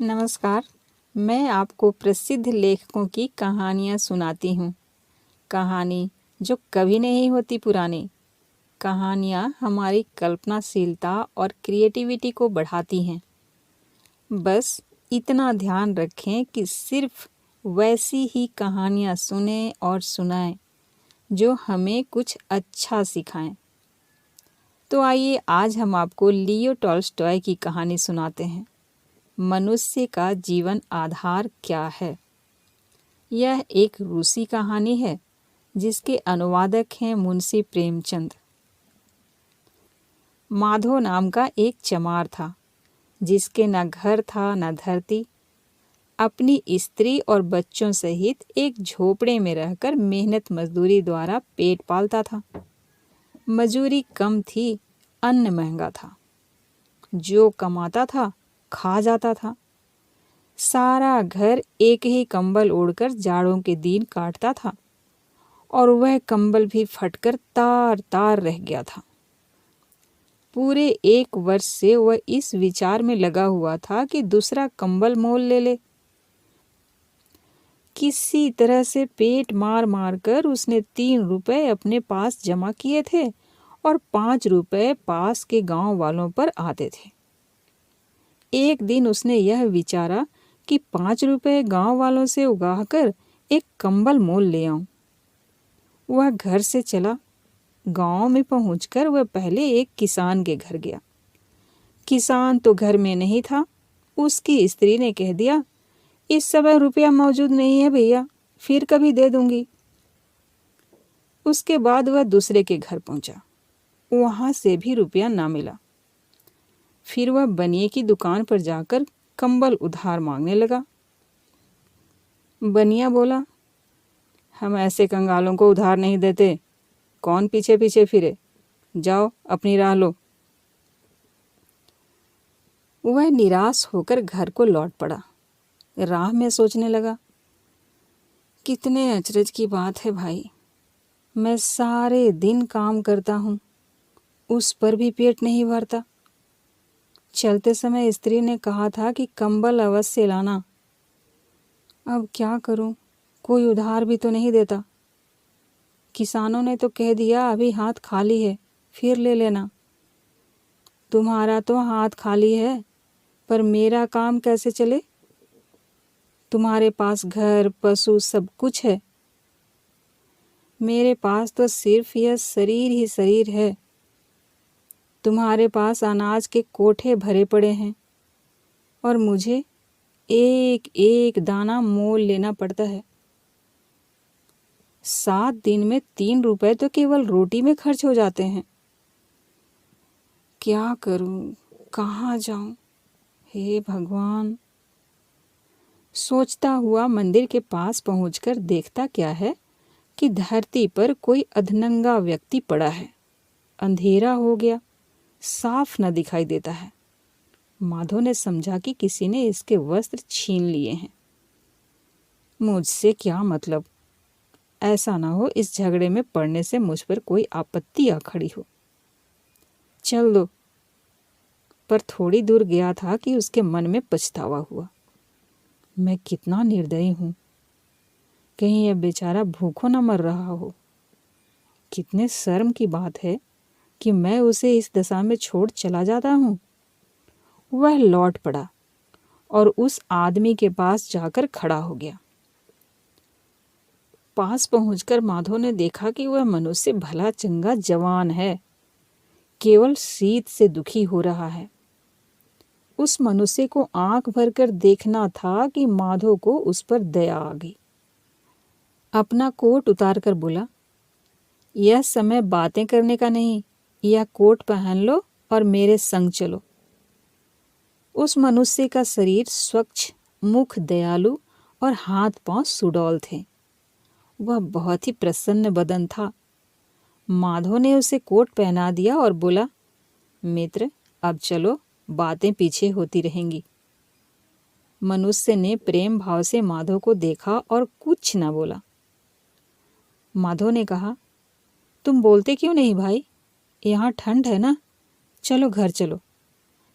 नमस्कार। मैं आपको प्रसिद्ध लेखकों की कहानियाँ सुनाती हूँ। कहानी जो कभी नहीं होती पुरानी। कहानियाँ हमारी कल्पनाशीलता और क्रिएटिविटी को बढ़ाती हैं। बस इतना ध्यान रखें कि सिर्फ वैसी ही कहानियाँ सुनें और सुनाएं जो हमें कुछ अच्छा सिखाएं। तो आइए आज हम आपको लियो टॉल्स्टॉय की कहानी सुनाते हैं। मनुष्य का जीवन आधार क्या है। यह एक रूसी कहानी है जिसके अनुवादक हैं मुंशी प्रेमचंद। माधव नाम का एक चमार था जिसके न घर था न धरती। अपनी स्त्री और बच्चों सहित एक झोपड़े में रहकर मेहनत मजदूरी द्वारा पेट पालता था। मजूरी कम थी, अन्न महंगा था। जो कमाता था खा जाता था। सारा घर एक ही कंबल ओढ़कर जाड़ों के दिन काटता था और वह कंबल भी फटकर तार तार रह गया था। पूरे 1 वर्ष से वह इस विचार में लगा हुआ था कि दूसरा कंबल मोल ले ले। किसी तरह से पेट मार मार कर उसने 3 रुपए अपने पास जमा किए थे और 5 रुपए पास के गांव वालों पर आते थे। एक दिन उसने यह विचारा कि 5 रुपए गांव वालों से उगाहकर एक कंबल मोल ले आऊं। वह घर से चला। गांव में पहुंचकर वह पहले एक किसान के घर गया। किसान तो घर में नहीं था। उसकी स्त्री ने कह दिया, इस समय रुपया मौजूद नहीं है भैया, फिर कभी दे दूंगी। उसके बाद वह दूसरे के घर पहुंचा। वहां से भी रुपया ना मिला। फिर वह बनिए की दुकान पर जाकर कंबल उधार मांगने लगा। बनिया बोला, हम ऐसे कंगालों को उधार नहीं देते। कौन पीछे पीछे फिरे, जाओ अपनी राह लो। वह निराश होकर घर को लौट पड़ा। राह में सोचने लगा, कितने अचरज की बात है भाई। मैं सारे दिन काम करता हूँ, उस पर भी पेट नहीं भरता। चलते समय स्त्री ने कहा था कि कंबल अवश्य लाना। अब क्या करूं, कोई उधार भी तो नहीं देता। किसानों ने तो कह दिया अभी हाथ खाली है, फिर ले लेना। तुम्हारा तो हाथ खाली है, पर मेरा काम कैसे चले? तुम्हारे पास घर पशु सब कुछ है। मेरे पास तो सिर्फ यह शरीर ही शरीर है। तुम्हारे पास अनाज के कोठे भरे पड़े हैं और मुझे एक एक दाना मोल लेना पड़ता है। 7 दिन में 3 रुपए तो केवल रोटी में खर्च हो जाते हैं। क्या करूं, कहाँ जाऊं? हे भगवान। सोचता हुआ मंदिर के पास पहुंचकर देखता क्या है कि धरती पर कोई अधनंगा व्यक्ति पड़ा है। अंधेरा हो गया, साफ न दिखाई देता है। माधव ने समझा कि किसी ने इसके वस्त्र छीन लिए हैं। मुझसे क्या मतलब? ऐसा ना हो इस झगड़े में पड़ने से मुझ पर कोई आपत्ति आ खड़ी हो। चल दो। पर थोड़ी दूर गया था कि उसके मन में पछतावा हुआ। मैं कितना निर्दयी हूं। कहीं यह बेचारा भूखों न मर रहा हो। कितने शर्म की बात है कि मैं उसे इस दशा में छोड़ चला जाता हूं। वह लौट पड़ा और उस आदमी के पास जाकर खड़ा हो गया। पास पहुंचकर माधव ने देखा कि वह मनुष्य भला चंगा जवान है, केवल शीत से दुखी हो रहा है। उस मनुष्य को आंख भरकर देखना था कि माधव को उस पर दया आ गई। अपना कोट उतार कर बोला, यह समय बातें करने का नहीं, यह कोट पहन लो और मेरे संग चलो। उस मनुष्य का शरीर स्वच्छ, मुख दयालु और हाथ पांव सुडौल थे। वह बहुत ही प्रसन्न बदन था। माधव ने उसे कोट पहना दिया और बोला, मित्र अब चलो, बातें पीछे होती रहेंगी। मनुष्य ने प्रेम भाव से माधव को देखा और कुछ न बोला। माधव ने कहा, तुम बोलते क्यों नहीं भाई? यहाँ ठंड है ना, चलो घर चलो।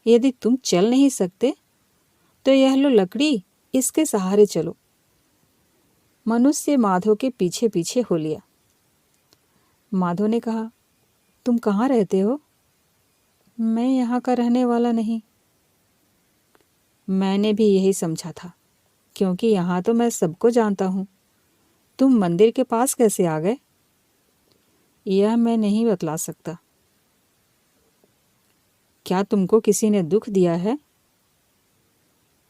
यदि तुम चल नहीं सकते तो यह लो लकड़ी, इसके सहारे चलो। मनुष्य माधो के पीछे पीछे हो लिया। माधो ने कहा, तुम कहाँ रहते हो? मैं यहाँ का रहने वाला नहीं। मैंने भी यही समझा था, क्योंकि यहाँ तो मैं सबको जानता हूँ। तुम मंदिर के पास कैसे आ गए? यह मैं नहीं बतला सकता। क्या तुमको किसी ने दुख दिया है?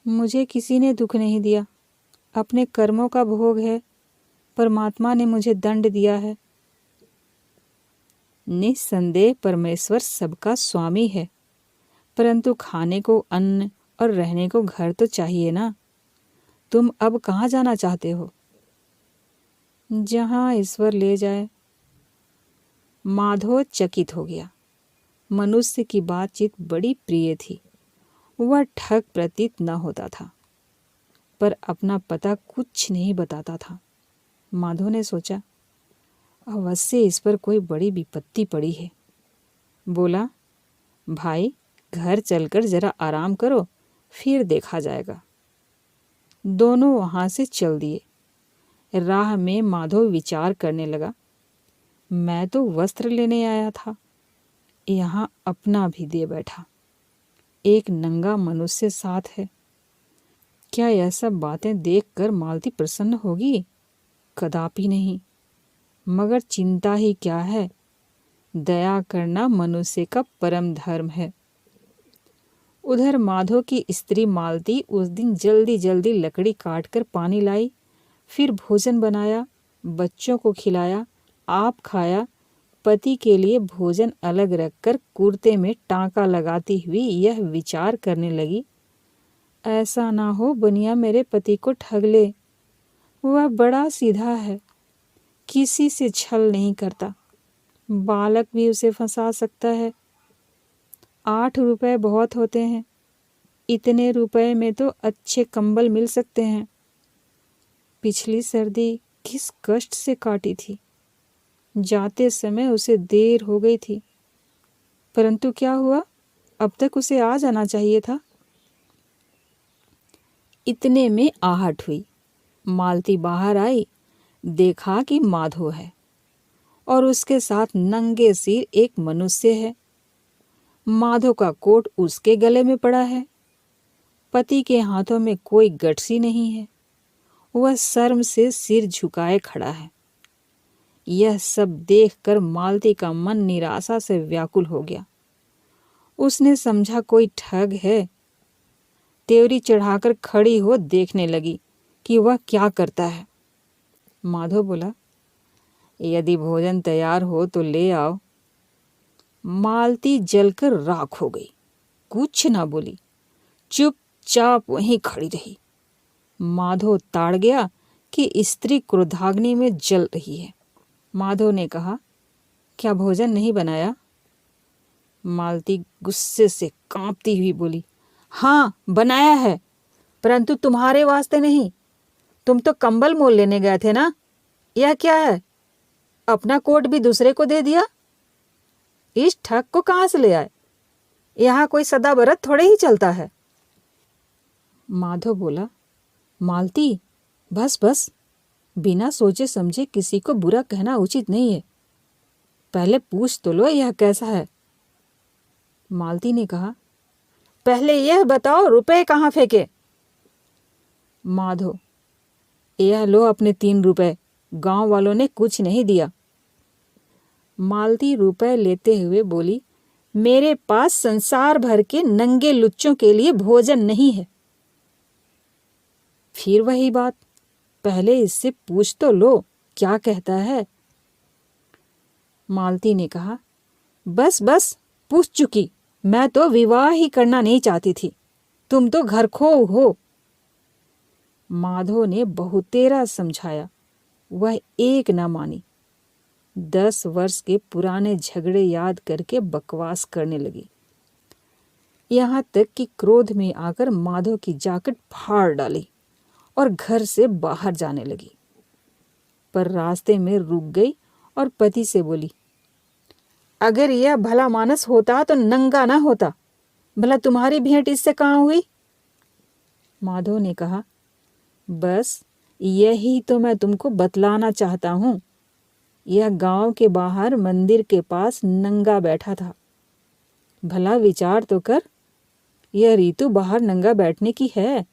मुझे किसी ने दुख नहीं दिया। अपने कर्मों का भोग है। परमात्मा ने मुझे दंड दिया है। निस्संदेह परमेश्वर सबका स्वामी है, परंतु खाने को अन्न और रहने को घर तो चाहिए ना। तुम अब कहाँ जाना चाहते हो? जहाँ ईश्वर ले जाए। माधो चकित हो गया। मनुष्य की बातचीत बड़ी प्रिय थी। वह ठग प्रतीत न होता था, पर अपना पता कुछ नहीं बताता था। माधो ने सोचा, अवश्य इस पर कोई बड़ी विपत्ति पड़ी है। बोला, भाई घर चलकर जरा आराम करो, फिर देखा जाएगा। दोनों वहां से चल दिए। राह में माधो विचार करने लगा, मैं तो वस्त्र लेने आया था, यहाँ अपना भी दे बैठा। एक नंगा मनुष्य साथ है। क्या यह सब बातें देखकर मालती प्रसन्न होगी? कदापि नहीं। मगर चिंता ही क्या है, दया करना मनुष्य का परम धर्म है। उधर माधो की स्त्री मालती उस दिन जल्दी जल्दी लकड़ी काटकर पानी लाई, फिर भोजन बनाया, बच्चों को खिलाया, आप खाया। पति के लिए भोजन अलग रखकर कुर्ते में टांका लगाती हुई यह विचार करने लगी, ऐसा ना हो बनिया मेरे पति को ठग ले। वह बड़ा सीधा है, किसी से छल नहीं करता। बालक भी उसे फंसा सकता है। 8 रुपए बहुत होते हैं। इतने रुपए में तो अच्छे कंबल मिल सकते हैं। पिछली सर्दी किस कष्ट से काटी थी। जाते समय उसे देर हो गई थी, परंतु क्या हुआ, अब तक उसे आ जाना चाहिए था। इतने में आहट हुई। मालती बाहर आई, देखा कि माधो है और उसके साथ नंगे सिर एक मनुष्य है। माधो का कोट उसके गले में पड़ा है। पति के हाथों में कोई गठसी नहीं है। वह शर्म से सिर झुकाए खड़ा है। यह सब देखकर मालती का मन निराशा से व्याकुल हो गया। उसने समझा कोई ठग है। तेवरी चढ़ाकर खड़ी हो देखने लगी कि वह क्या करता है। माधो बोला, यदि भोजन तैयार हो तो ले आओ। मालती जलकर राख हो गई, कुछ ना बोली, चुपचाप वहीं खड़ी रही। माधो ताड़ गया कि स्त्री क्रोधाग्नि में जल रही है। माधो ने कहा, क्या भोजन नहीं बनाया? मालती गुस्से से कांपती हुई बोली, हाँ बनाया है, परंतु तुम्हारे वास्ते नहीं। तुम तो कंबल मोल लेने गए थे ना। यह क्या है, अपना कोट भी दूसरे को दे दिया। इस ठग को कहाँ से ले आए? यहाँ कोई सदा बरत थोड़े ही चलता है। माधो बोला, मालती बस बस, बिना सोचे समझे किसी को बुरा कहना उचित नहीं है। पहले पूछ तो लो यह कैसा है। मालती ने कहा, पहले यह बताओ रुपए कहाँ फेंके? माधो, यह लो अपने 3 रुपए, गांव वालों ने कुछ नहीं दिया। मालती रुपए लेते हुए बोली, मेरे पास संसार भर के नंगे लुच्चों के लिए भोजन नहीं है। फिर वही बात, पहले इससे पूछ तो लो क्या कहता है। मालती ने कहा, बस बस पूछ चुकी, मैं तो विवाह ही करना नहीं चाहती थी, तुम तो घरखो हो। माधो ने बहुतेरा समझाया, वह एक न मानी। 10 वर्ष के पुराने झगड़े याद करके बकवास करने लगी। यहाँ तक कि क्रोध में आकर माधो की जैकेट फाड़ डाली और घर से बाहर जाने लगी। पर रास्ते में रुक गई और पति से बोली, अगर यह भला मानस होता तो नंगा ना होता। भला तुम्हारी भेंट इससे कहाँ हुई? माधव ने कहा, बस यही तो मैं तुमको बतलाना चाहता हूँ। यह गांव के बाहर मंदिर के पास नंगा बैठा था। भला विचार तो कर, यह ऋतु बाहर नंगा बैठने की है।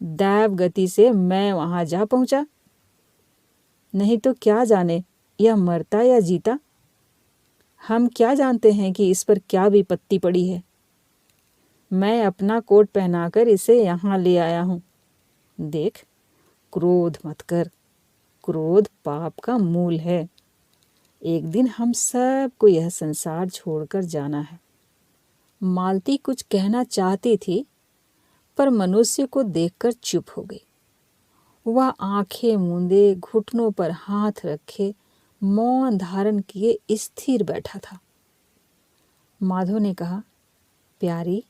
दैव गति से मैं वहां जा पहुंचा, नहीं तो क्या जाने यह मरता या जीता। हम क्या जानते हैं कि इस पर क्या विपत्ति पड़ी है। मैं अपना कोट पहनाकर इसे यहाँ ले आया हूँ। देख, क्रोध मत कर। क्रोध पाप का मूल है। एक दिन हम सबको यह संसार छोड़कर जाना है। मालती कुछ कहना चाहती थी, पर मनुष्य को देखकर चुप हो गई। वह आंखें मूंदे, घुटनों पर हाथ रखे, मौन धारण किए स्थिर बैठा था। माधव ने कहा, प्यारी,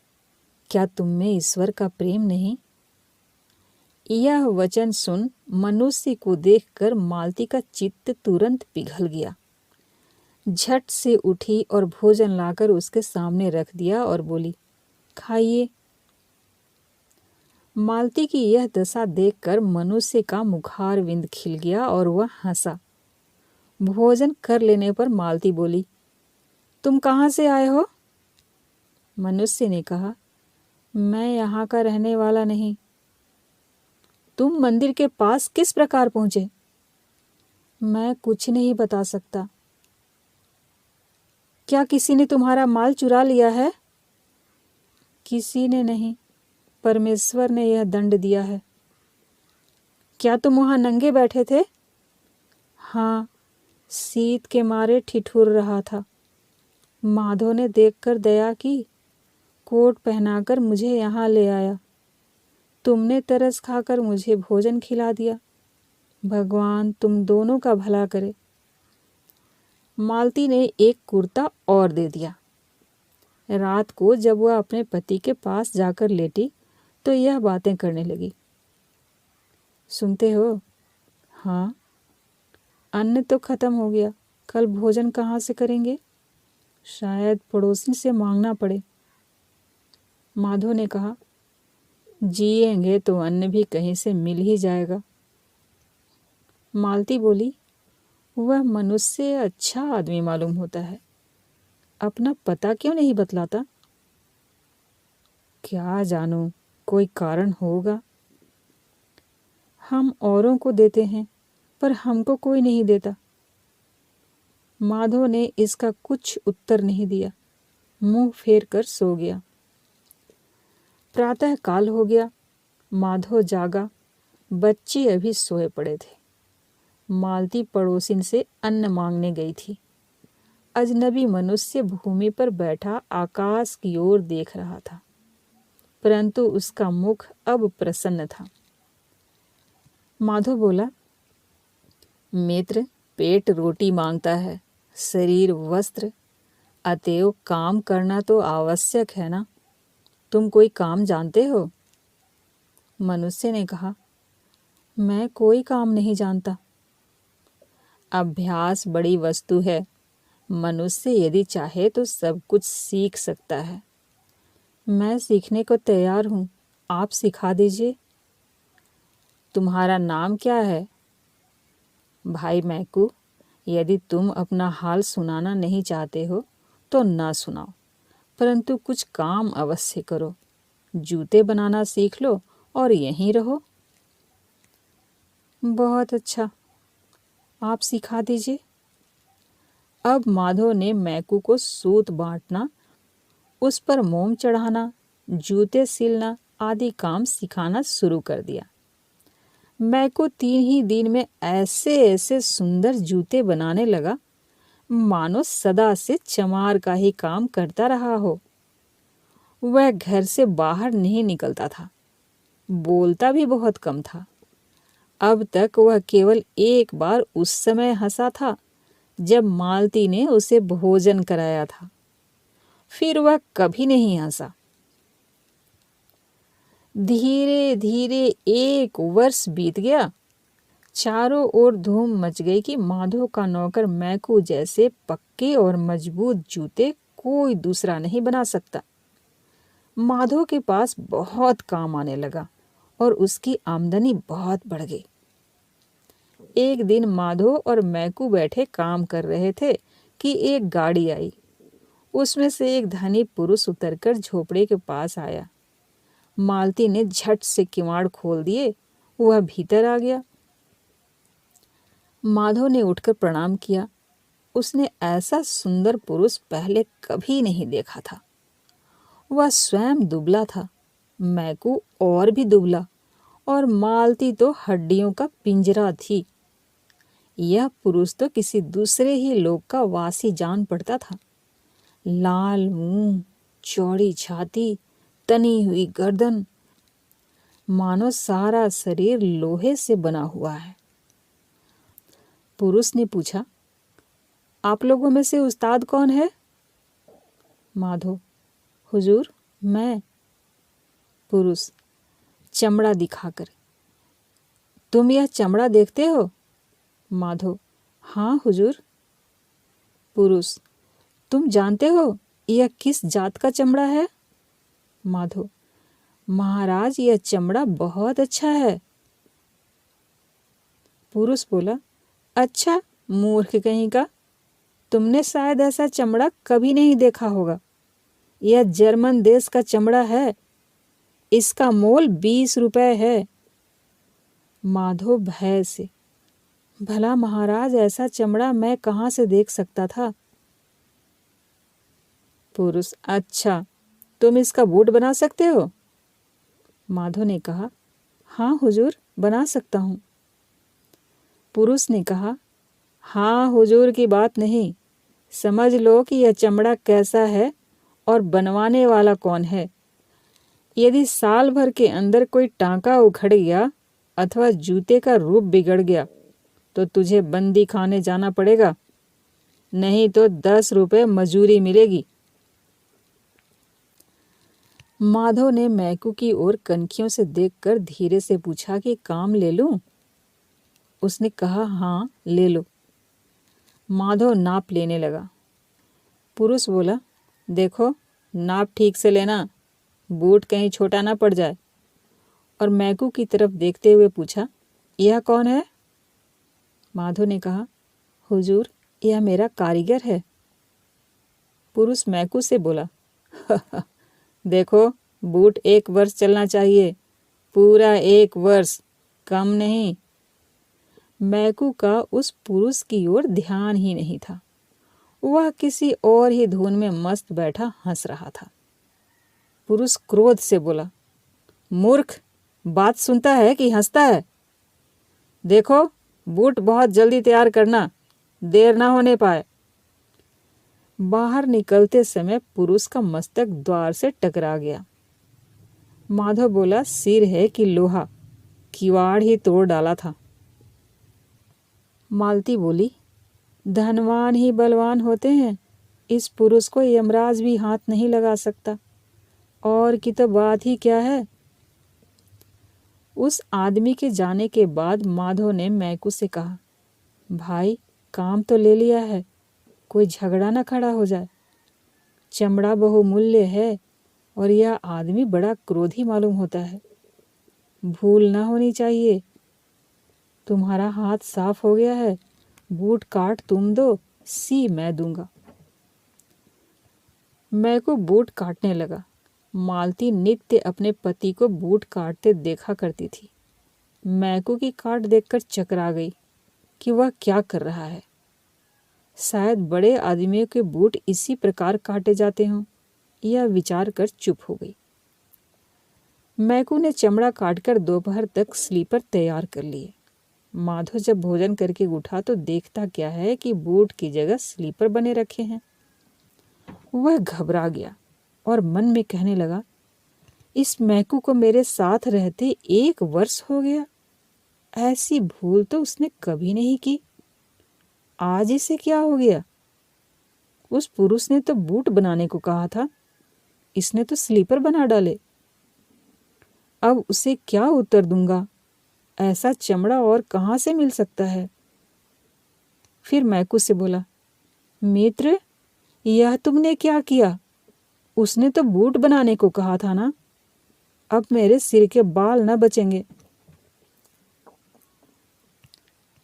क्या तुम में ईश्वर का प्रेम नहीं? यह वचन सुन मनुष्य को देखकर मालती का चित्त तुरंत पिघल गया। झट से उठी और भोजन लाकर उसके सामने रख दिया और बोली, खाइए। मालती की यह दशा देखकर मनुष्य का मुखारविंद खिल गया और वह हंसा। भोजन कर लेने पर मालती बोली, तुम कहाँ से आए हो? मनुष्य ने कहा, मैं यहाँ का रहने वाला नहीं। तुम मंदिर के पास किस प्रकार पहुंचे? मैं कुछ नहीं बता सकता। क्या किसी ने तुम्हारा माल चुरा लिया है? किसी ने नहीं, परमेश्वर ने यह दंड दिया है। क्या तुम वहां नंगे बैठे थे? हाँ, शीत के मारे ठिठुर रहा था। माधव ने देखकर दया की, कोट पहनाकर मुझे यहाँ ले आया। तुमने तरस खाकर मुझे भोजन खिला दिया। भगवान तुम दोनों का भला करे। मालती ने एक कुर्ता और दे दिया। रात को जब वह अपने पति के पास जाकर लेटी तो यह बातें करने लगी। सुनते हो? हाँ। अन्न तो खत्म हो गया, कल भोजन कहाँ से करेंगे? शायद पड़ोसी से मांगना पड़े। माधव ने कहा, जिएंगे तो अन्न भी कहीं से मिल ही जाएगा। मालती बोली, वह मनुष्य अच्छा आदमी मालूम होता है, अपना पता क्यों नहीं बतलाता? क्या जानूं, कोई कारण होगा। हम औरों को देते हैं, पर हमको कोई नहीं देता। माधव ने इसका कुछ उत्तर नहीं दिया, मुंह फेर कर सो गया। प्रातः काल हो गया। माधव जागा, बच्चे अभी सोए पड़े थे। मालती पड़ोसिन से अन्न मांगने गई थी। अजनबी मनुष्य भूमि पर बैठा आकाश की ओर देख रहा था, परंतु उसका मुख अब प्रसन्न था। माधव बोला, मित्र, पेट रोटी मांगता है, शरीर वस्त्र, अतएव काम करना तो आवश्यक है ना। तुम कोई काम जानते हो? मनुष्य ने कहा, मैं कोई काम नहीं जानता। अभ्यास बड़ी वस्तु है। मनुष्य यदि चाहे तो सब कुछ सीख सकता है। मैं सीखने को तैयार हूँ, आप सिखा दीजिए। तुम्हारा नाम क्या है? भाई मैकू, यदि तुम अपना हाल सुनाना नहीं चाहते हो तो ना सुनाओ, परंतु कुछ काम अवश्य करो। जूते बनाना सीख लो और यहीं रहो। बहुत अच्छा, आप सिखा दीजिए। अब माधव ने मैकू को सूत बांटना, उस पर मोम चढ़ाना, जूते सिलना आदि काम सिखाना शुरू कर दिया। मैकू 3 ही दिन में ऐसे ऐसे सुंदर जूते बनाने लगा, मानो सदा से चमार का ही काम करता रहा हो। वह घर से बाहर नहीं निकलता था, बोलता भी बहुत कम था। अब तक वह केवल एक बार उस समय हंसा था जब मालती ने उसे भोजन कराया था, फिर वह कभी नहीं हंसा। धीरे धीरे 1 वर्ष बीत गया। चारों ओर धूम मच गई कि माधव का नौकर मैकू जैसे पक्के और मजबूत जूते कोई दूसरा नहीं बना सकता। माधव के पास बहुत काम आने लगा। और उसकी आमदनी बहुत बढ़ गई। एक दिन माधो और मैकू बैठे काम कर रहे थे कि एक गाड़ी आई। उसमें से एक धनी पुरुष उतरकर झोपड़े के पास आया। मालती ने झट से किवाड़ खोल दिए। वह भीतर आ गया। माधव ने उठकर प्रणाम किया। उसने ऐसा सुंदर पुरुष पहले कभी नहीं देखा था। वह स्वयं दुबला था, मैकू और भी दुबला, और मालती तो हड्डियों का पिंजरा थी। यह पुरुष तो किसी दूसरे ही लोक का वासी जान पड़ता था। लाल मुंह, चौड़ी छाती, तनी हुई गर्दन, मानो सारा शरीर लोहे से बना हुआ है। पुरुष ने पूछा, आप लोगों में से उस्ताद कौन है? माधो, हुजूर, मैं। पुरुष चमड़ा दिखाकर, तुम यह चमड़ा देखते हो? माधो, हाँ हुजूर। पुरुष, तुम जानते हो यह किस जात का चमड़ा है? माधो, महाराज, यह चमड़ा बहुत अच्छा है। पुरुष बोला, अच्छा, मूर्ख कहीं का, तुमने शायद ऐसा चमड़ा कभी नहीं देखा होगा। यह जर्मन देश का चमड़ा है। इसका मोल 20 रुपए है। माधो भय से, भला महाराज, ऐसा चमड़ा मैं कहाँ से देख सकता था? पुरुष, अच्छा, तुम इसका बूट बना सकते हो? माधो ने कहा, हाँ हुजूर, बना सकता हूँ। पुरुष ने कहा, हाँ हुजूर की बात नहीं, समझ लो कि यह चमड़ा कैसा है और बनवाने वाला कौन है। यदि साल भर के अंदर कोई टांका उखड़ गया अथवा जूते का रूप बिगड़ गया तो तुझे बंदी खाने जाना पड़ेगा, नहीं तो 10 रुपए मजूरी मिलेगी। माधव ने मैकू की ओर कनखियों से देखकर धीरे से पूछा कि काम ले लूं? उसने कहा, हाँ ले लो। माधव नाप लेने लगा। पुरुष बोला, देखो, नाप ठीक से लेना, बूट कहीं छोटा ना पड़ जाए। और मैकू की तरफ देखते हुए पूछा, यह कौन है? माधव ने कहा, हुजूर, यह मेरा कारीगर है। पुरुष मैकू से बोला, देखो, बूट 1 वर्ष चलना चाहिए, पूरा 1 वर्ष, कम नहीं। मैकू का उस पुरुष की ओर ध्यान ही नहीं था। वह किसी और ही धुन में मस्त बैठा हंस रहा था। पुरुष क्रोध से बोला, मूर्ख, बात सुनता है कि हंसता है? देखो, बूट बहुत जल्दी तैयार करना, देर ना होने पाए। बाहर निकलते समय पुरुष का मस्तक द्वार से टकरा गया। माधव बोला, सिर है कि लोहा, किवाड़ ही तोड़ डाला था। मालती बोली, धनवान ही बलवान होते हैं, इस पुरुष को यमराज भी हाथ नहीं लगा सकता, और की तो बात ही क्या है। उस आदमी के जाने के बाद माधव ने मैकू से कहा, भाई, काम तो ले लिया है, कोई झगड़ा ना खड़ा हो जाए। चमड़ा बहुमूल्य है और यह आदमी बड़ा क्रोधी मालूम होता है, भूल ना होनी चाहिए। तुम्हारा हाथ साफ हो गया है, बूट काट तुम दो, सी मैं दूंगा। मैकू बूट काटने लगा। मालती नित्य अपने पति को बूट काटते देखा करती थी। मैकू की काट देखकर चकरा गई कि वह क्या कर रहा है। शायद बड़े आदमियों के बूट इसी प्रकार काटे जाते हों, यह विचार कर चुप हो गई। मैकू ने चमड़ा काटकर दोपहर तक स्लीपर तैयार कर लिए। माधव जब भोजन करके उठा तो देखता क्या है कि बूट की जगह स्लीपर बने रखे हैं। वह घबरा गया और मन में कहने लगा, इस मैकू को मेरे साथ रहते 1 वर्ष हो गया, ऐसी भूल तो उसने कभी नहीं की। आज इसे क्या हो गया? उस पुरुष ने तो बूट बनाने को कहा था, इसने तो स्लीपर बना डाले। अब उसे क्या उत्तर दूंगा? ऐसा चमड़ा और कहाँ से मिल सकता है? फिर मैकू से बोला, मित्र, यह तुमने क्या किया? उसने तो बूट बनाने को कहा था ना, अब मेरे सिर के बाल न बचेंगे।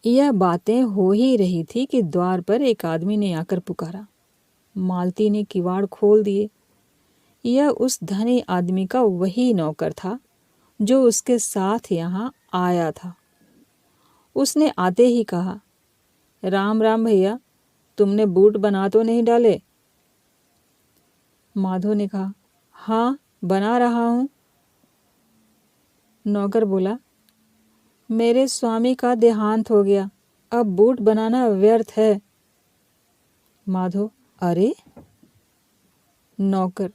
यह बातें हो ही रही थी कि द्वार पर एक आदमी ने आकर पुकारा। मालती ने किवाड़ खोल दिए। यह उस धनी आदमी का वही नौकर था जो उसके साथ यहाँ आया था। उसने आते ही कहा, राम राम भैया, तुमने बूट बना तो नहीं डाले? माधो ने कहा, हाँ बना रहा हूँ। नौकर बोला, मेरे स्वामी का देहांत हो गया, अब बूट बनाना व्यर्थ है। माधो, अरे? नौकर,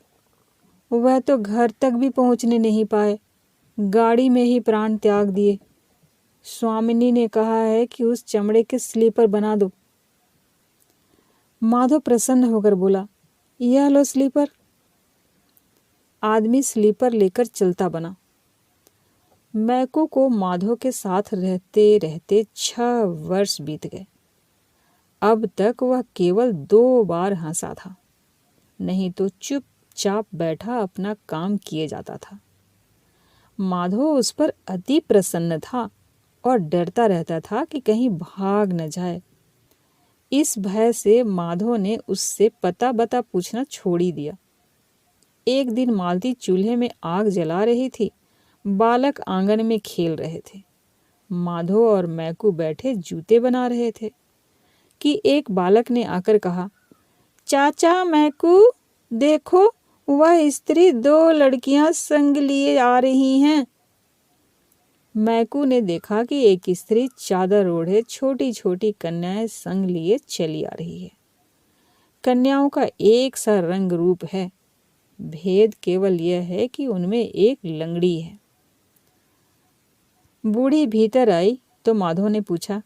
वह तो घर तक भी पहुंचने नहीं पाए, गाड़ी में ही प्राण त्याग दिए। स्वामिनी ने कहा है कि उस चमड़े के स्लीपर बना दो। माधो प्रसन्न होकर बोला, यह लो स्लीपर। आदमी स्लीपर लेकर चलता बना। मैकू को माधो के साथ रहते रहते 6 वर्ष बीत गए। अब तक वह केवल 2 बार हंसा था, नहीं तो चुपचाप बैठा अपना काम किए जाता था। माधो उस पर अति प्रसन्न था और डरता रहता था कि कहीं भाग न जाए। इस भय से माधो ने उससे पता बता पूछना छोड़ ही दिया। एक दिन मालती चूल्हे में आग जला रही थी, बालक आंगन में खेल रहे थे। माधो और मैकू बैठे जूते बना रहे थे कि एक बालक ने आकर कहा, चाचा मैकू, देखो वह स्त्री 2 लड़कियां संग लिए आ रही हैं। मैकू ने देखा कि एक स्त्री चादर ओढ़े छोटी छोटी कन्याएं संग लिए चली आ रही है। कन्याओं का एक सा रंग रूप है, भेद केवल यह है कि उनमें एक लंगड़ी है। बूढ़ी भीतर आई तो माधो ने पूछा,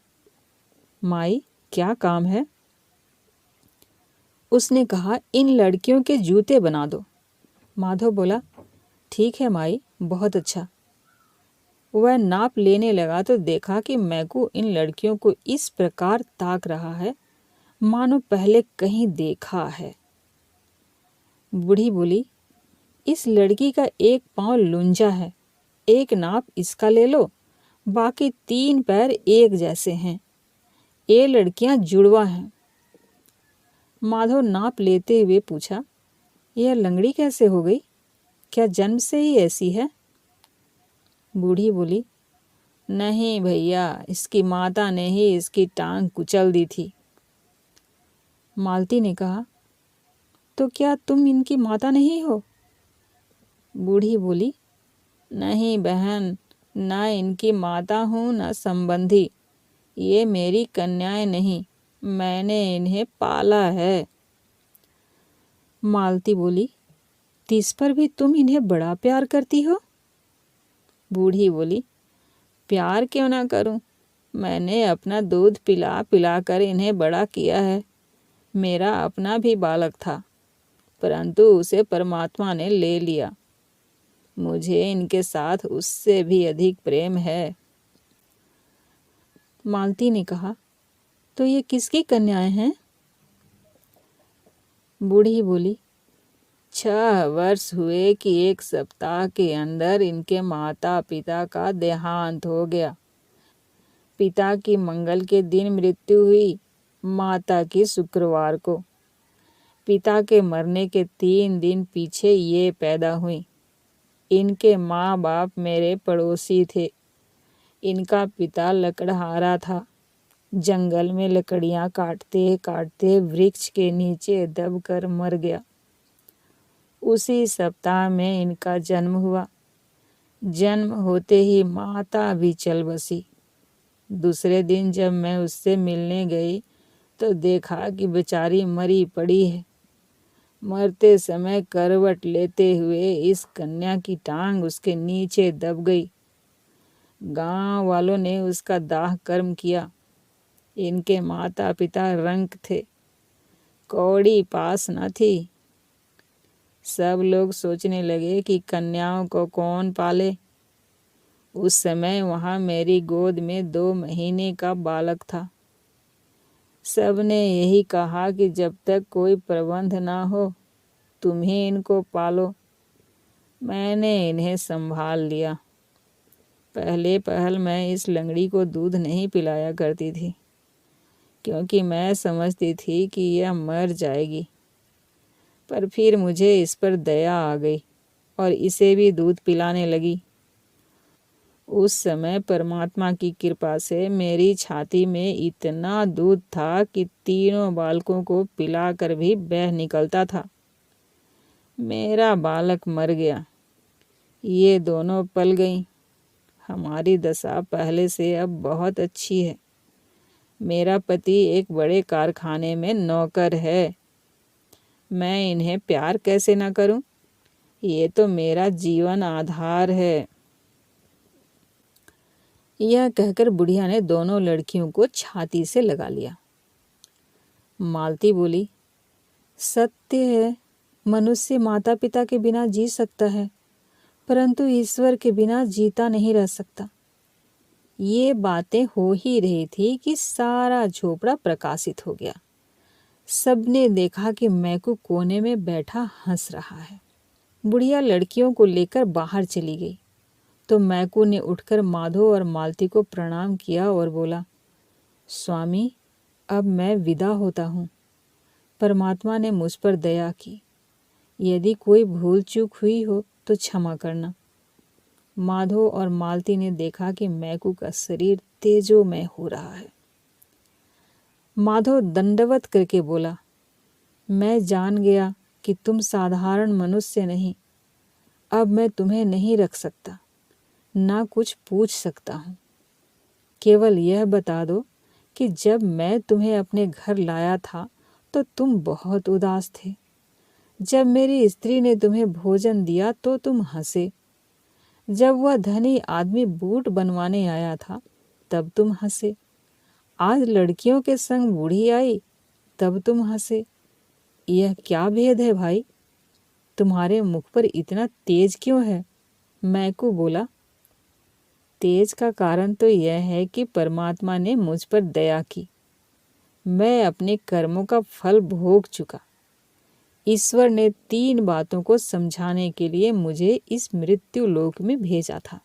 माई क्या काम है? उसने कहा, इन लड़कियों के जूते बना दो। माधो बोला, ठीक है माई, बहुत अच्छा। वह नाप लेने लगा तो देखा कि मैकू इन लड़कियों को इस प्रकार ताक रहा है मानो पहले कहीं देखा है। बूढ़ी बोली, इस लड़की का एक पांव लुंजा है, एक नाप इसका ले लो, बाकी 3 पैर एक जैसे हैं। ये लड़कियां जुड़वा हैं। माधव नाप लेते हुए पूछा, यह लंगड़ी कैसे हो गई? क्या जन्म से ही ऐसी है? बूढ़ी बोली, नहीं भैया, इसकी माता ने ही इसकी टांग कुचल दी थी। मालती ने कहा, तो क्या तुम इनकी माता नहीं हो? बूढ़ी बोली, नहीं बहन, न इनकी माता हूँ न संबंधी। ये मेरी कन्याएं नहीं, मैंने इन्हें पाला है। मालती बोली, तिस पर भी तुम इन्हें बड़ा प्यार करती हो? बूढ़ी बोली, प्यार क्यों ना करूं, मैंने अपना दूध पिला पिला कर इन्हें बड़ा किया है। मेरा अपना भी बालक था, परंतु उसे परमात्मा ने ले लिया। मुझे इनके साथ उससे भी अधिक प्रेम है। मालती ने कहा, तो ये किसकी कन्याएं हैं? बूढ़ी बोली, 6 वर्ष हुए कि 1 सप्ताह के अंदर इनके माता पिता का देहांत हो गया। पिता की मंगल के दिन मृत्यु हुई, माता की शुक्रवार को। पिता के मरने के 3 दिन पीछे ये पैदा हुई। इनके माँ बाप मेरे पड़ोसी थे। इनका पिता लकड़हारा था। जंगल में लकड़ियाँ काटते काटते वृक्ष के नीचे दबकर मर गया। उसी सप्ताह में इनका जन्म हुआ। जन्म होते ही माता भी चल बसी। दूसरे दिन जब मैं उससे मिलने गई तो देखा कि बेचारी मरी पड़ी है। मरते समय करवट लेते हुए इस कन्या की टांग उसके नीचे दब गई। गांव वालों ने उसका दाह कर्म किया। इनके माता पिता रंक थे, कौड़ी पास न थी। सब लोग सोचने लगे कि कन्याओं को कौन पाले। उस समय वहाँ मेरी गोद में 2 महीने का बालक था। सबने यही कहा कि जब तक कोई प्रबंध ना हो तुम ही इनको पालो। मैंने इन्हें संभाल लिया। पहले पहल मैं इस लंगड़ी को दूध नहीं पिलाया करती थी, क्योंकि मैं समझती थी कि यह मर जाएगी। पर फिर मुझे इस पर दया आ गई और इसे भी दूध पिलाने लगी। उस समय परमात्मा की कृपा से मेरी छाती में इतना दूध था कि तीनों बालकों को पिलाकर भी बह निकलता था। मेरा बालक मर गया, ये दोनों पल गईं। हमारी दशा पहले से अब बहुत अच्छी है। मेरा पति एक बड़े कारखाने में नौकर है। मैं इन्हें प्यार कैसे ना करूं? ये तो मेरा जीवन आधार है। यह कहकर बुढ़िया ने दोनों लड़कियों को छाती से लगा लिया। मालती बोली, सत्य है, मनुष्य माता पिता के बिना जी सकता है, परंतु ईश्वर के बिना जीता नहीं रह सकता। ये बातें हो ही रही थी कि सारा झोपड़ा प्रकाशित हो गया। सबने देखा कि मैकू कोने में बैठा हंस रहा है। बुढ़िया लड़कियों को लेकर बाहर चली गई तो मैकू ने उठकर माधो और मालती को प्रणाम किया और बोला, स्वामी, अब मैं विदा होता हूँ। परमात्मा ने मुझ पर दया की। यदि कोई भूल चूक हुई हो तो क्षमा करना। माधो और मालती ने देखा कि मैकू का शरीर तेजोमय हो रहा है। माधो दंडवत करके बोला, मैं जान गया कि तुम साधारण मनुष्य नहीं। अब मैं तुम्हें नहीं रख सकता, ना कुछ पूछ सकता हूँ। केवल यह बता दो कि जब मैं तुम्हें अपने घर लाया था तो तुम बहुत उदास थे। जब मेरी स्त्री ने तुम्हें भोजन दिया तो तुम हंसे। जब वह धनी आदमी बूट बनवाने आया था तब तुम हंसे। आज लड़कियों के संग बूढ़ी आई तब तुम हंसे। यह क्या भेद है भाई? तुम्हारे मुख पर इतना तेज क्यों है? मैकू बोला, तेज का कारण तो यह है कि परमात्मा ने मुझ पर दया की। मैं अपने कर्मों का फल भोग चुका। ईश्वर ने 3 बातों को समझाने के लिए मुझे इस मृत्यु लोक में भेजा था।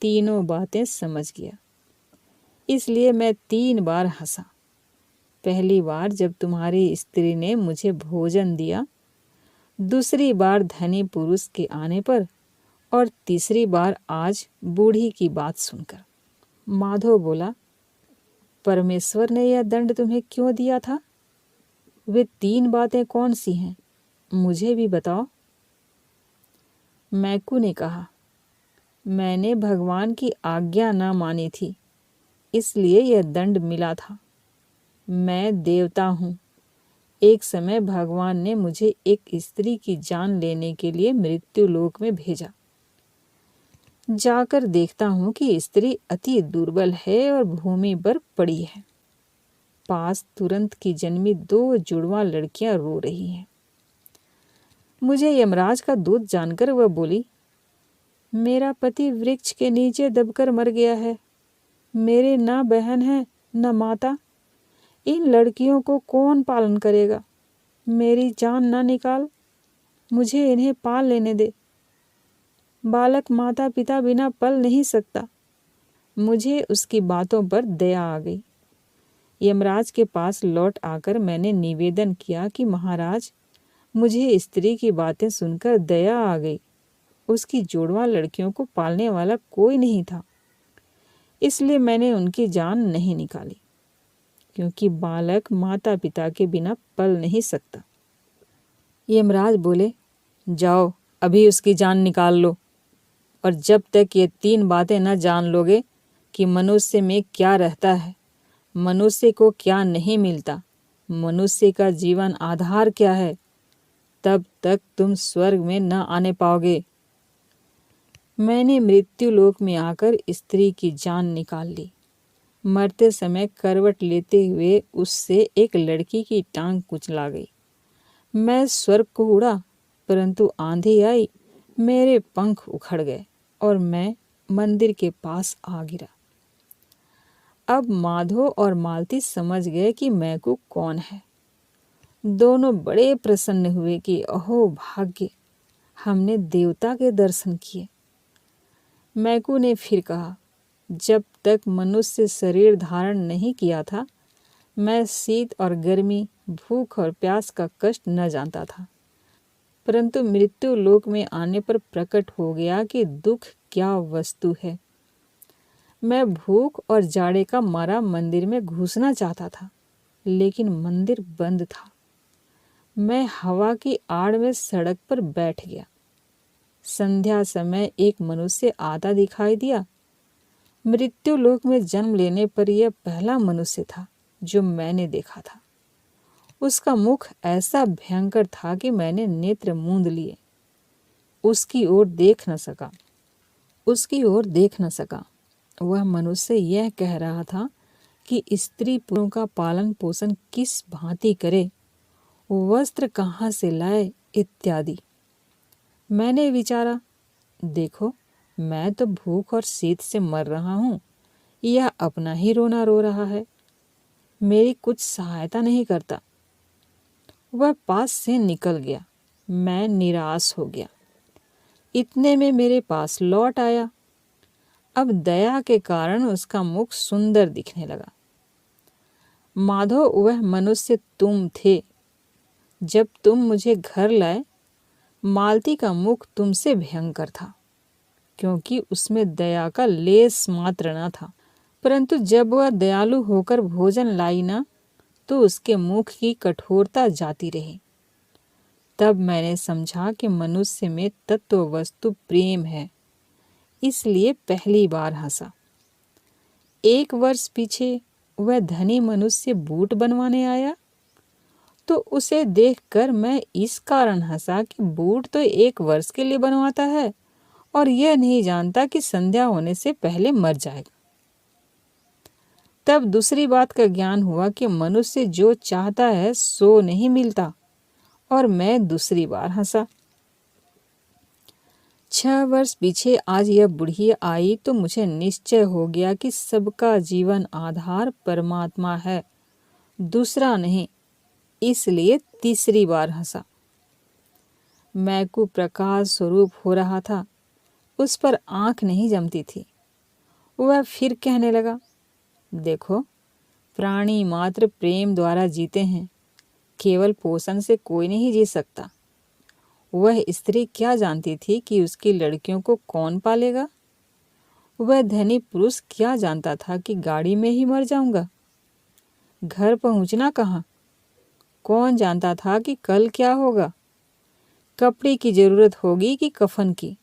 तीनों बातें समझ गया, इसलिए मैं 3 बार हंसा। पहली बार जब तुम्हारी स्त्री ने मुझे भोजन दिया, दूसरी बार धनी पुरुष के आने पर, और तीसरी बार आज बूढ़ी की बात सुनकर। माधव बोला, परमेश्वर ने यह दंड तुम्हें क्यों दिया था? वे 3 बातें कौन सी हैं? मुझे भी बताओ। मैकू ने कहा, मैंने भगवान की आज्ञा न मानी थी, इसलिए यह दंड मिला था। मैं देवता हूँ। एक समय भगवान ने मुझे एक स्त्री की जान लेने के लिए मृत्यु लोक में भेजा। जाकर देखता हूँ कि स्त्री अति दुर्बल है और भूमि पर पड़ी है। पास तुरंत की जन्मी 2 जुड़वा लड़कियां रो रही हैं। मुझे यमराज का दूत जानकर वह बोली, मेरा पति वृक्ष के नीचे दबकर मर गया है। मेरे ना बहन है न माता। इन लड़कियों को कौन पालन करेगा? मेरी जान ना निकाल, मुझे इन्हें पाल लेने दे। बालक माता पिता बिना पल नहीं सकता। मुझे उसकी बातों पर दया आ गई। यमराज के पास लौट आकर मैंने निवेदन किया कि महाराज, मुझे स्त्री की बातें सुनकर दया आ गई। उसकी जुड़वा लड़कियों को पालने वाला कोई नहीं था, इसलिए मैंने उनकी जान नहीं निकाली, क्योंकि बालक माता पिता के बिना पल नहीं सकता। यमराज बोले, जाओ अभी उसकी जान निकाल लो, और जब तक ये 3 बातें न जान लोगे कि मनुष्य में क्या रहता है, मनुष्य को क्या नहीं मिलता, मनुष्य का जीवन आधार क्या है, तब तक तुम स्वर्ग में न आने पाओगे। मैंने मृत्यु लोक में आकर स्त्री की जान निकाल ली। मरते समय करवट लेते हुए उससे एक लड़की की टांग कुचला गई। मैं स्वर्ग को उड़ा, परंतु आंधी आई, मेरे पंख उखड़ गए और मैं मंदिर के पास आ गिरा। अब माधो और मालती समझ गए कि मैकू कौन है। दोनों बड़े प्रसन्न हुए कि अहो भाग्य, हमने देवता के दर्शन किए। मैकू ने फिर कहा, जब तक मनुष्य शरीर धारण नहीं किया था, मैं शीत और गर्मी, भूख और प्यास का कष्ट न जानता था। परंतु मृत्यु लोक में आने पर प्रकट हो गया कि दुख क्या वस्तु है। मैं भूख और जाड़े का मारा मंदिर में घुसना चाहता था, लेकिन मंदिर बंद था। मैं हवा की आड़ में सड़क पर बैठ गया। संध्या समय एक मनुष्य आता दिखाई दिया। मृत्यु लोक में जन्म लेने पर यह पहला मनुष्य था जो मैंने देखा था। उसका मुख ऐसा भयंकर था कि मैंने नेत्र मूंद लिए। उसकी ओर देख न सका। वह मनुष्य यह कह रहा था कि स्त्री पुरुषों का पालन पोषण किस भांति करे, वस्त्र कहाँ से लाए इत्यादि। मैंने विचारा, देखो, मैं तो भूख और शीत से मर रहा हूँ, यह अपना ही रोना रो रहा है, मेरी कुछ सहायता नहीं करता। वह पास से निकल गया। मैं निराश हो गया। इतने में मेरे पास लौट आया। अब दया के कारण उसका मुख सुंदर दिखने लगा। माधव, वह मनुष्य तुम थे। जब तुम मुझे घर लाए, मालती का मुख तुमसे भयंकर था, क्योंकि उसमें दया का लेस मात्र न था। परंतु जब वह दयालु होकर भोजन लाई ना, तो उसके मुख की कठोरता जाती रही। तब मैंने समझा कि मनुष्य में तत्व वस्तु प्रेम है, इसलिए पहली बार हंसा। 1 वर्ष पीछे वह धनी मनुष्य बूट बनवाने आया, तो उसे देखकर मैं इस कारण हंसा कि बूट तो 1 वर्ष के लिए बनवाता है और यह नहीं जानता कि संध्या होने से पहले मर जाएगा। तब दूसरी बात का ज्ञान हुआ कि मनुष्य जो चाहता है सो नहीं मिलता, और मैं दूसरी बार हंसा। 6 वर्ष पीछे आज यह बुढ़ी आई तो मुझे निश्चय हो गया कि सबका जीवन आधार परमात्मा है, दूसरा नहीं, इसलिए तीसरी बार हंसा। मैकू प्रकाश स्वरूप हो रहा था, उस पर आंख नहीं जमती थी। वह फिर कहने लगा, देखो, प्राणी मात्र प्रेम द्वारा जीते हैं, केवल पोषण से कोई नहीं जी सकता। वह स्त्री क्या जानती थी कि उसकी लड़कियों को कौन पालेगा? वह धनी पुरुष क्या जानता था कि गाड़ी में ही मर जाऊंगा? घर पहुंचना कहाँ? कौन जानता था कि कल क्या होगा? कपड़े की जरूरत होगी कि कफन की?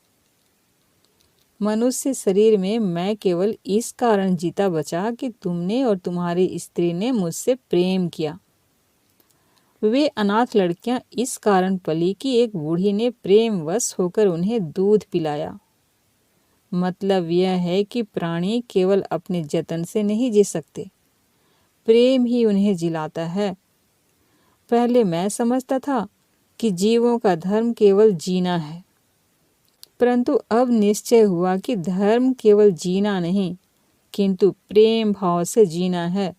मनुष्य शरीर में मैं केवल इस कारण जीता बचा कि तुमने और तुम्हारी स्त्री ने मुझसे प्रेम किया। वे अनाथ लड़कियां इस कारण पली कि एक बूढ़ी ने प्रेमवश होकर उन्हें दूध पिलाया। मतलब यह है कि प्राणी केवल अपने जतन से नहीं जी सकते, प्रेम ही उन्हें जिलाता है। पहले मैं समझता था कि जीवों का धर्म केवल जीना है, परंतु अब निश्चय हुआ कि धर्म केवल जीना नहीं, किंतु प्रेम भाव से जीना है।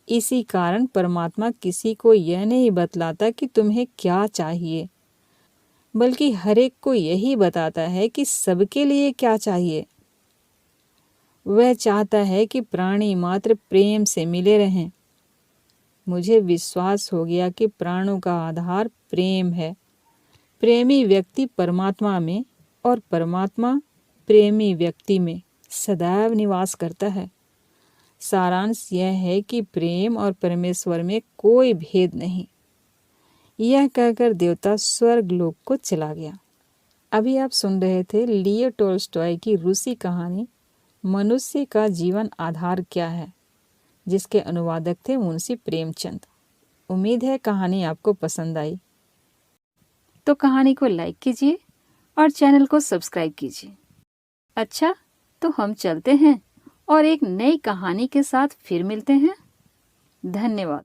इसी कारण परमात्मा किसी को यह नहीं बतलाता कि तुम्हें क्या चाहिए, बल्कि हर एक को यही बताता है कि सबके लिए क्या चाहिए। वह चाहता है कि प्राणी मात्र प्रेम से मिले रहें। मुझे विश्वास हो गया कि प्राणों का आधार प्रेम है। प्रेमी व्यक्ति परमात्मा में और परमात्मा प्रेमी व्यक्ति में सदैव निवास करता है। सारांश यह है कि प्रेम और परमेश्वर में कोई भेद नहीं। यह कहकर देवता स्वर्ग लोक को चला गया। अभी आप सुन रहे थे लियो टोल्स्टॉय की रूसी कहानी मनुष्य का जीवन आधार क्या है, जिसके अनुवादक थे मुंशी प्रेमचंद। उम्मीद है कहानी आपको पसंद आई। तो कहानी को लाइक कीजिए और चैनल को सब्सक्राइब कीजिए। अच्छा, तो हम चलते हैं और एक नई कहानी के साथ फिर मिलते हैं। धन्यवाद।